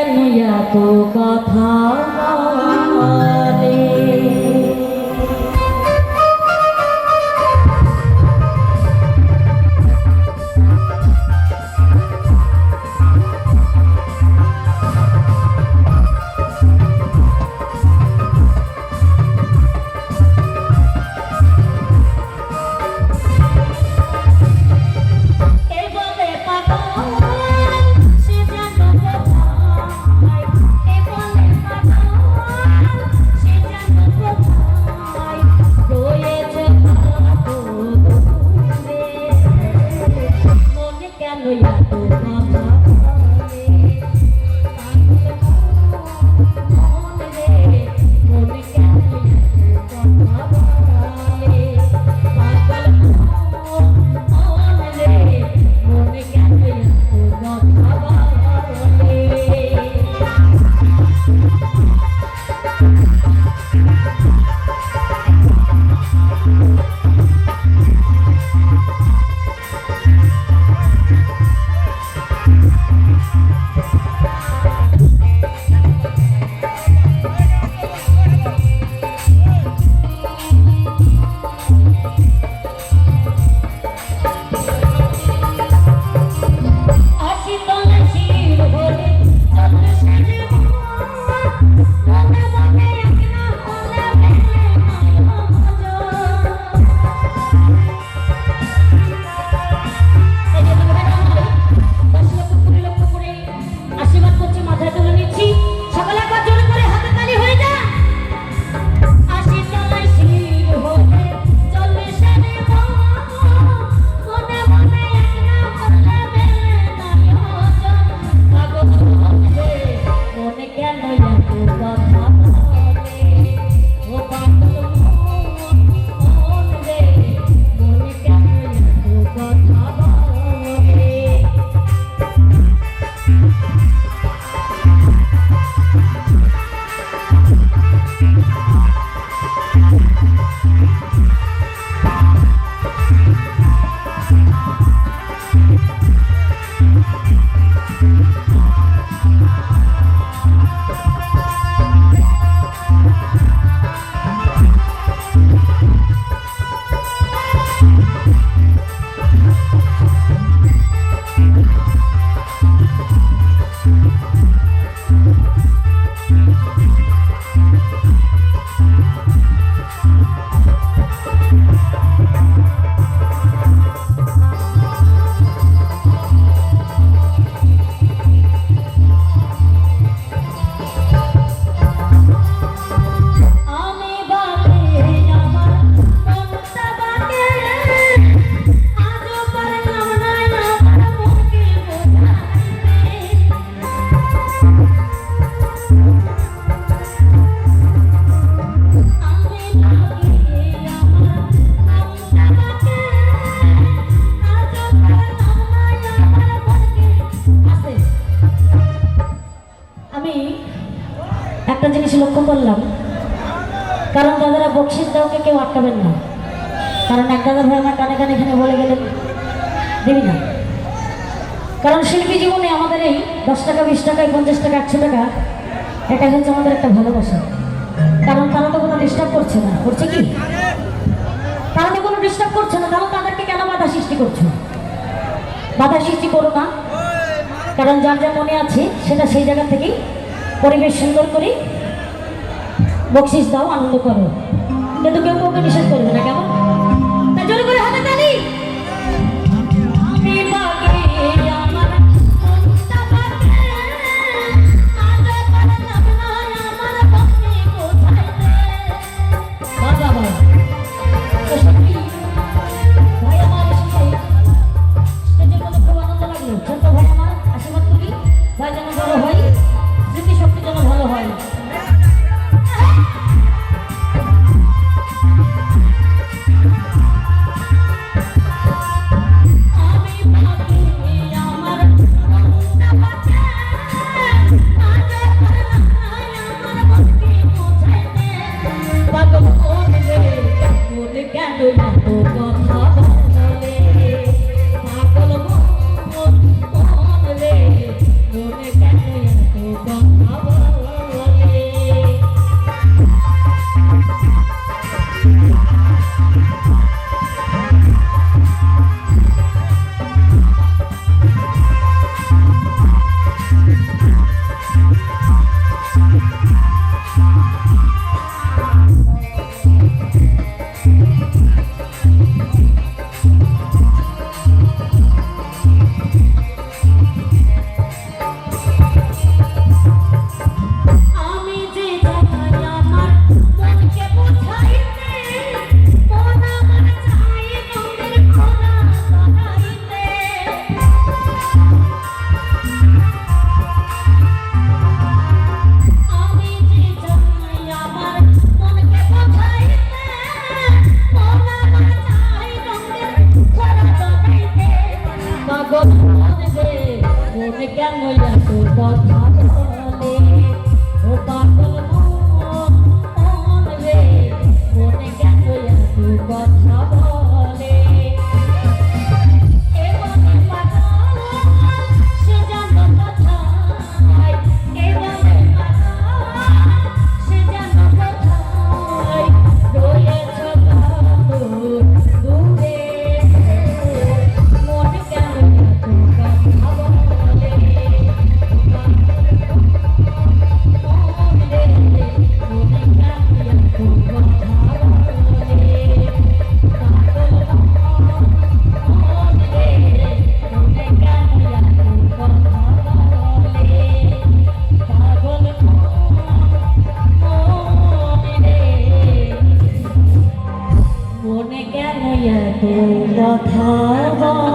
কেন এত কথা বলে একটা জিনিস লক্ষ্য করলাম, কারণ দাদারা বকশিস দাওকে কেউ আটকাবেন না, কারণ এক দাদা ভাই আমার কানে কানে এখানে বলে গেলেন দেবী না, কারণ শিল্পী জীবনে আমাদের এই 10 টাকা 20 টাকা 50 টাকা 100 টাকা এটা হচ্ছে আমাদের একটা ভালোবাসা, কারণ তারা তো কোনো ডিস্টার্ব করছে না, করছে কি? তারা তো কোনো ডিস্টার্ব করছে না, তাহলে তাদেরকে কেন বাধা সৃষ্টি করছো? বাধা সৃষ্টি করো না, কারণ যার যা মনে আছে সেটা সেই জায়গা থেকেই পরিবেশ সুন্দর করে বকশিস দাও, আনন্দ করো, কিন্তু কেউ কাউকে নিষেধ করবে না, কেমন? তাই জোরে করে হাতে তালি। কেন এত কথা বলে ও পাগল মন রে মনে কেন এত কথা বলে এ মনে পাগল সে জানো কোথায় এ মনে পাগল সে জানো কোথায় রয়েছ দূরে মন কেন এত কথা বলে মন রে মনে কেন এত কথা বলে পাগল মন রে মনে কেন এত কথা বলে পাগল মন রে মনে কেন এত কথা বলে